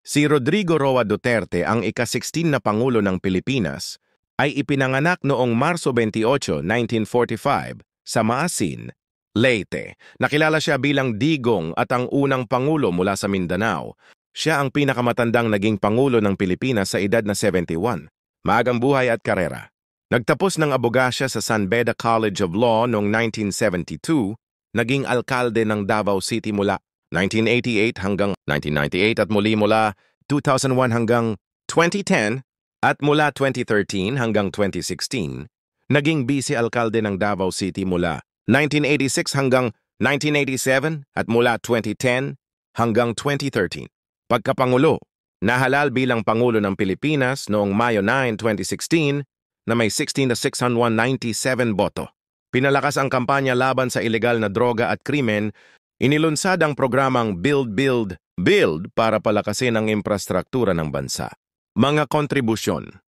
Si Rodrigo Roa Duterte, ang ika-16 na Pangulo ng Pilipinas, ay ipinanganak noong Marso 28, 1945 sa Maasin, Leyte. Nakilala siya bilang Digong at ang unang Pangulo mula sa Mindanao. Siya ang pinakamatandang naging Pangulo ng Pilipinas sa edad na 71. Maagang buhay at karera. Nagtapos ng abogasya sa San Beda College of Law noong 1972, naging alkalde ng Davao City mula 1988 hanggang 1998 at muli mula 2001 hanggang 2010 at mula 2013 hanggang 2016, naging vice-alkalde ng Davao City mula 1986 hanggang 1987 at mula 2010 hanggang 2013. Pagkapangulo, nahalal bilang Pangulo ng Pilipinas noong Mayo 9, 2016 na may 16,697 boto. Pinalakas ang kampanya laban sa ilegal na droga at krimen. Inilunsad ang programang Build, Build, Build para palakasin ang infrastruktura ng bansa. Mga kontribusyon.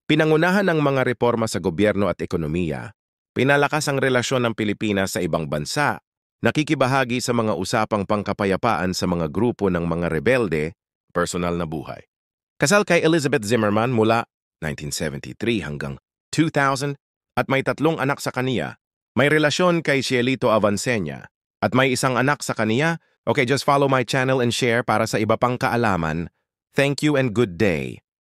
Pinangunahan ng mga reforma sa gobyerno at ekonomiya. Pinalakas ang relasyon ng Pilipinas sa ibang bansa. Nakikibahagi sa mga usapang pangkapayapaan sa mga grupo ng mga rebelde, personal na buhay. Kasal kay Elizabeth Zimmerman mula 1973 hanggang 2000 at may 3 anak sa kaniya. May relasyon kay Cielito Avancenia at may isang anak sa kaniya. Okay, just follow my channel and share para sa iba pang kaalaman. Thank you and good day.